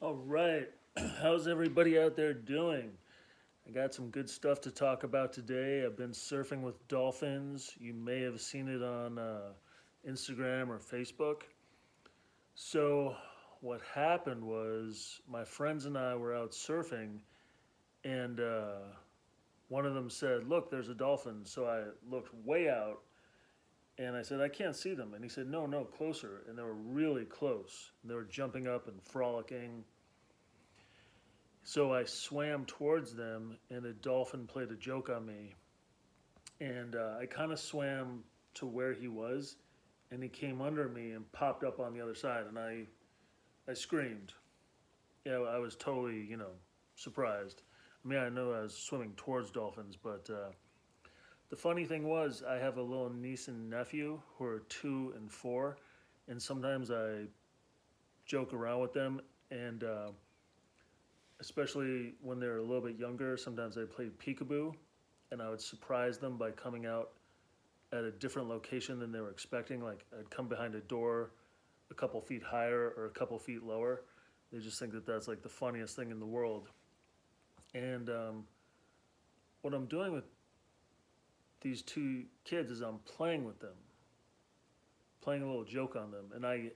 All right. How's everybody out there doing? I got some good stuff to talk about today. I've been surfing with dolphins. You may have seen it on Instagram or Facebook. So, what happened was my friends and I were out surfing, and one of them said, "Look, there's a dolphin." So I looked way out and I said, "I can't see them." And he said, "No, no, closer." And they were really close. They were jumping up and frolicking. So I swam towards them, and a dolphin played a joke on me. And I kind of swam to where he was, and he came under me and popped up on the other side, and I screamed. Yeah, I was totally, surprised. I mean, I know I was swimming towards dolphins, but the funny thing was, I have a little niece and nephew who are 2 and 4, and sometimes I joke around with them, and especially when they're a little bit younger, sometimes I played peekaboo, and I would surprise them by coming out at a different location than they were expecting. Like I'd come behind a door a couple feet higher or a couple feet lower. They just think that that's like the funniest thing in the world. And what I'm doing with these two kids is I'm playing with them, playing a little joke on them. And I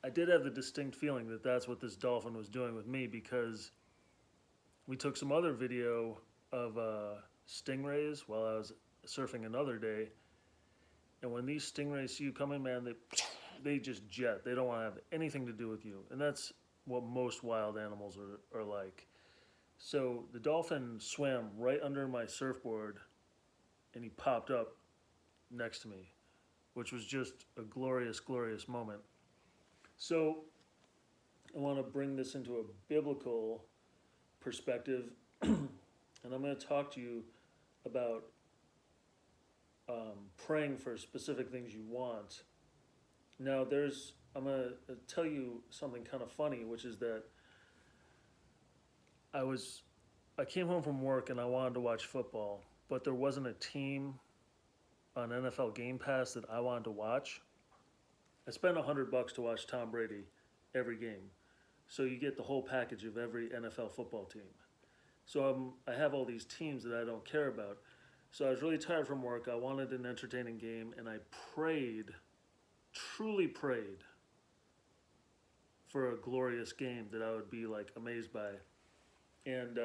did have the distinct feeling that that's what this dolphin was doing with me because we took some other video of stingrays while I was surfing another day. And when these stingrays see you coming, man, they just jet. They don't want to have anything to do with you. And that's what most wild animals are like. So the dolphin swam right under my surfboard and he popped up next to me, which was just a glorious, glorious moment. So I want to bring this into a biblical perspective, and I'm going to talk to you about praying for specific things you want. Now, I'm going to tell you something kind of funny, which is that I came home from work and I wanted to watch football, but there wasn't a team on NFL Game Pass that I wanted to watch. I spent $100 to watch Tom Brady every game, so you get the whole package of every NFL football team. So I have all these teams that I don't care about. So I was really tired from work. I wanted an entertaining game, and I prayed, truly prayed, for a glorious game that I would be like amazed by. And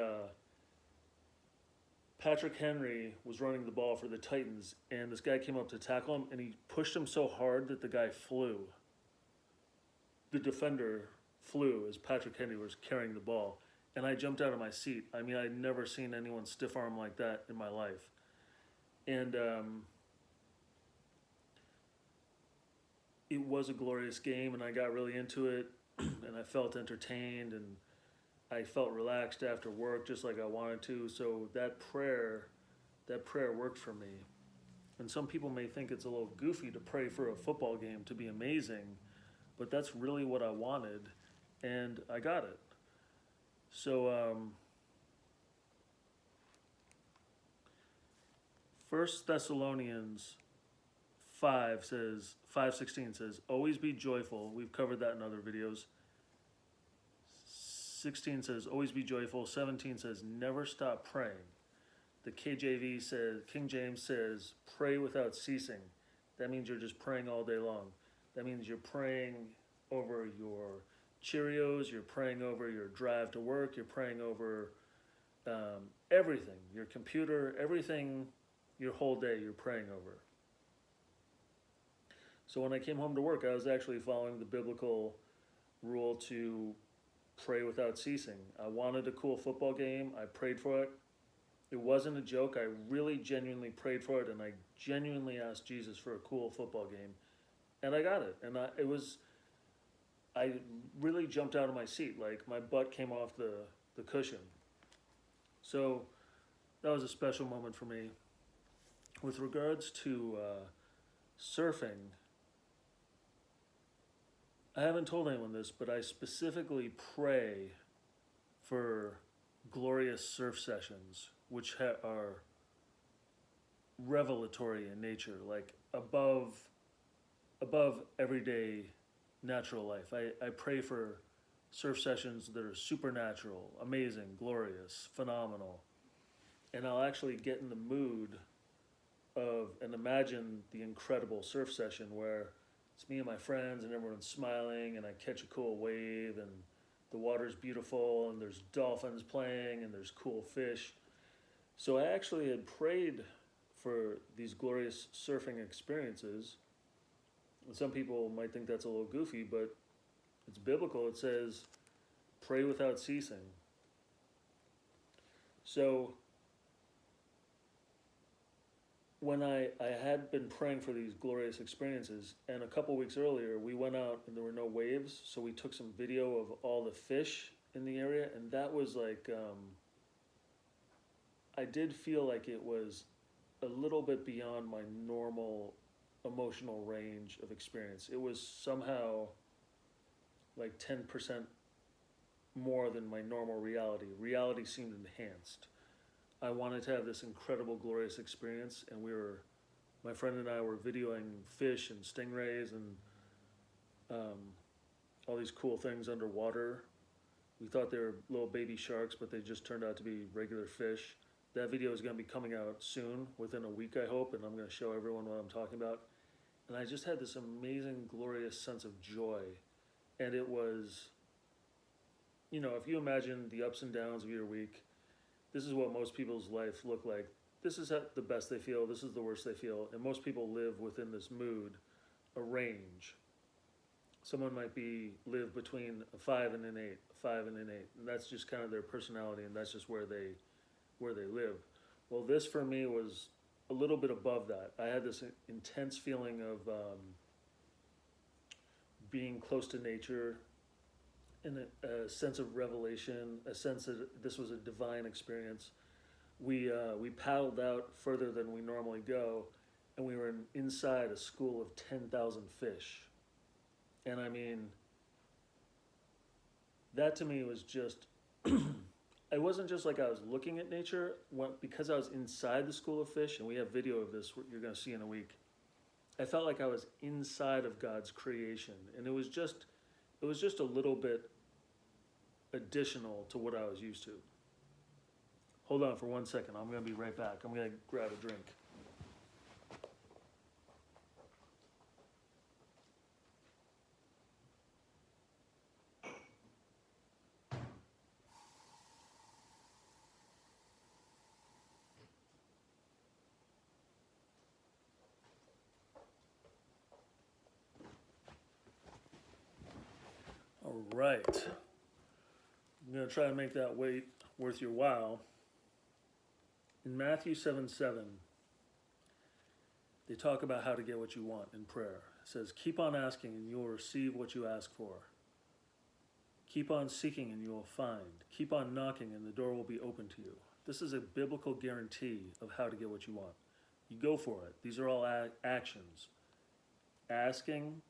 Patrick Henry was running the ball for the Titans, and this guy came up to tackle him, and he pushed him so hard that the guy flew. The defender flew as Patrick Henry was carrying the ball, and I jumped out of my seat. I mean, I'd never seen anyone stiff arm like that in my life. And it was a glorious game, and I got really into it, and I felt entertained, and I felt relaxed after work, just like I wanted to. So that prayer worked for me. And some people may think it's a little goofy to pray for a football game to be amazing, but that's really what I wanted, and I got it. So 1 Thessalonians 5:16 says, "Always be joyful." We've covered that in other videos. 16 says, "Always be joyful." 17 says, "Never stop praying." The KJV says, King James says, "Pray without ceasing." That means you're just praying all day long. That means you're praying over your Cheerios, you're praying over your drive to work, you're praying over everything, your computer, everything, your whole day you're praying over. So when I came home to work, I was actually following the biblical rule to pray without ceasing. I wanted a cool football game. I prayed for it. It wasn't a joke. I really genuinely prayed for it, and I genuinely asked Jesus for a cool football game, and I got it. And I really jumped out of my seat. Like my butt came off the cushion. So that was a special moment for me. With regards to surfing, I haven't told anyone this, but I specifically pray for glorious surf sessions, which are revelatory in nature, like above everyday natural life. I pray for surf sessions that are supernatural, amazing, glorious, phenomenal. And I'll actually get in the mood of and imagine the incredible surf session where it's me and my friends and everyone's smiling and I catch a cool wave and the water's beautiful and there's dolphins playing and there's cool fish. So I actually had prayed for these glorious surfing experiences. And some people might think that's a little goofy, but it's biblical. It says, pray without ceasing. So when I had been praying for these glorious experiences, and a couple weeks earlier we went out and there were no waves, so we took some video of all the fish in the area, and that was like, I did feel like it was a little bit beyond my normal emotional range of experience. It was somehow like 10% more than my normal reality. Reality seemed enhanced. I wanted to have this incredible, glorious experience, and my friend and I were videoing fish and stingrays and all these cool things underwater. We thought they were little baby sharks, but they just turned out to be regular fish. That video is going to be coming out soon, within a week, I hope, and I'm going to show everyone what I'm talking about. And I just had this amazing, glorious sense of joy. And it was, if you imagine the ups and downs of your week, this is what most people's life look like. This is the best they feel, this is the worst they feel, and most people live within this mood, a range. Someone might live between a 5 and an 8, a 5 and an 8, and that's just kind of their personality, and that's just where they live. Well, this for me was a little bit above that. I had this intense feeling of being close to nature, and a sense of revelation, a sense that this was a divine experience. We paddled out further than we normally go, and we were inside a school of 10,000 fish. And I mean, that to me was just, it wasn't just like I was looking at nature, because I was inside the school of fish, and we have video of this you're going to see in a week. I felt like I was inside of God's creation, and it was just a little bit additional to what I was used to. Hold on for 1 second. I'm going to be right back. I'm going to grab a drink. All right. I'm going to try to make that wait worth your while. In Matthew 7:7, they talk about how to get what you want in prayer. It says, keep on asking and you will receive what you ask for. Keep on seeking and you will find. Keep on knocking and the door will be open to you. This is a biblical guarantee of how to get what you want. You go for it. These are all actions. Asking,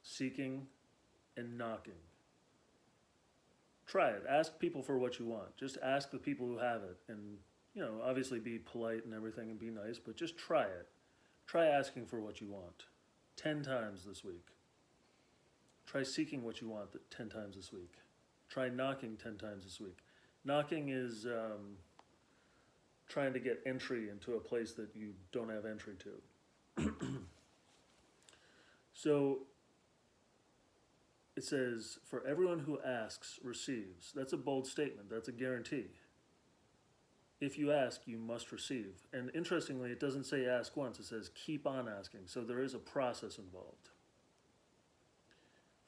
seeking, and knocking. Try it. Ask people for what you want. Just ask the people who have it. And, obviously be polite and everything and be nice, but just try it. Try asking for what you want 10 times this week. Try seeking what you want 10 times this week. Try knocking 10 times this week. Knocking is trying to get entry into a place that you don't have entry to. So, it says, for everyone who asks, receives. That's a bold statement. That's a guarantee. If you ask, you must receive. And interestingly, it doesn't say ask once. It says keep on asking. So there is a process involved.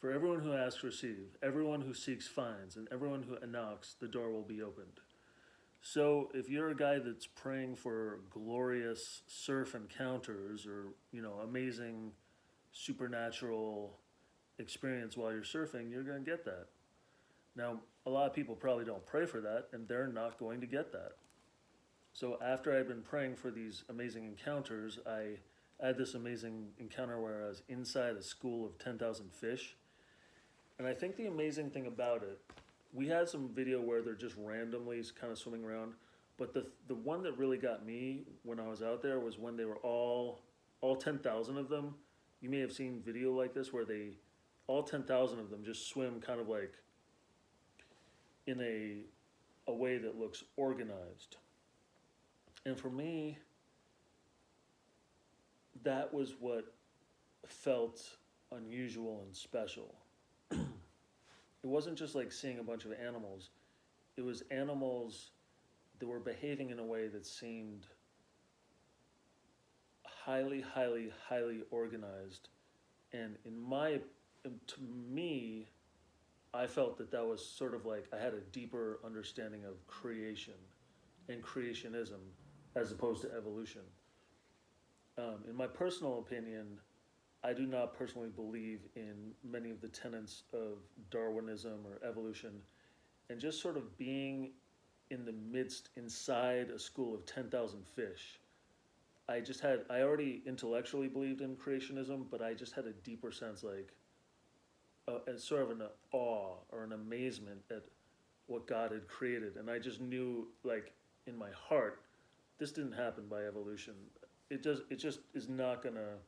For everyone who asks, receive. Everyone who seeks, finds. And everyone who knocks, the door will be opened. So if you're a guy that's praying for glorious surf encounters or, amazing supernatural experience while you're surfing, you're going to get that. Now, a lot of people probably don't pray for that, and they're not going to get that. So after I'd been praying for these amazing encounters, I had this amazing encounter where I was inside a school of 10,000 fish. And I think the amazing thing about it, we had some video where they're just randomly kind of swimming around, but the one that really got me when I was out there was when they were all 10,000 of them. You may have seen video like this where all 10,000 of them just swim kind of like in a way that looks organized. And for me, that was what felt unusual and special. It wasn't just like seeing a bunch of animals, it was animals that were behaving in a way that seemed highly, highly, highly organized. And to me, I felt that that was sort of like I had a deeper understanding of creation and creationism as opposed to evolution. In my personal opinion, I do not personally believe in many of the tenets of Darwinism or evolution, and just sort of being in the midst, inside a school of 10,000 fish. I already intellectually believed in creationism, but I just had a deeper sense, like, sort of an awe or an amazement at what God had created. And I just knew, like, in my heart, this didn't happen by evolution. It just is not gonna,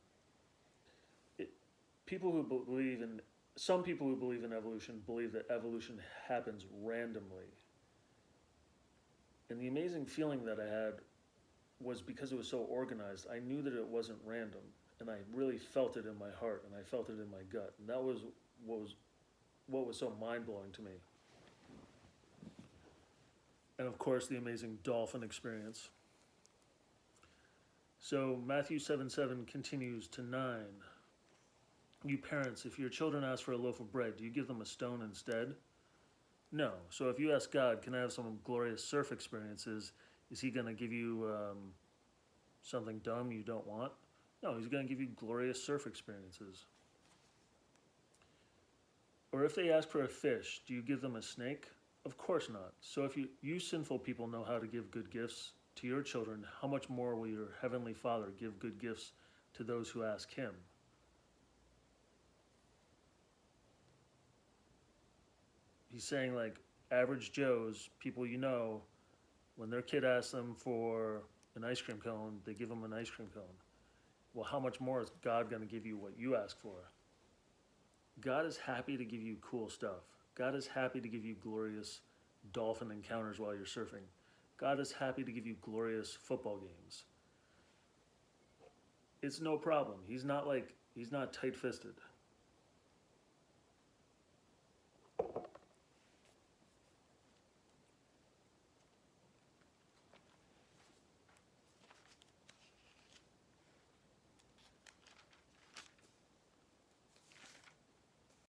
people who believe in, some people who believe in evolution believe that evolution happens randomly. And the amazing feeling that I had was because it was so organized. I knew that it wasn't random, and I really felt it in my heart, and I felt it in my gut, and that was what was so mind blowing to me. And of course, the amazing dolphin experience. So Matthew 7:7 continues to 9. You parents, if your children ask for a loaf of bread, do you give them a stone instead? No. So if you ask God, can I have some glorious surf experiences? Is he going to give you something dumb you don't want? No, he's going to give you glorious surf experiences. Or if they ask for a fish, do you give them a snake? Of course not. So if you sinful people know how to give good gifts to your children, how much more will your heavenly Father give good gifts to those who ask him? He's saying, like, average Joes, people you know, when their kid asks them for an ice cream cone, they give them an ice cream cone. Well, how much more is God going to give you what you ask for? God is happy to give you cool stuff. God is happy to give you glorious dolphin encounters while you're surfing. God is happy to give you glorious football games. It's no problem. He's not tight-fisted.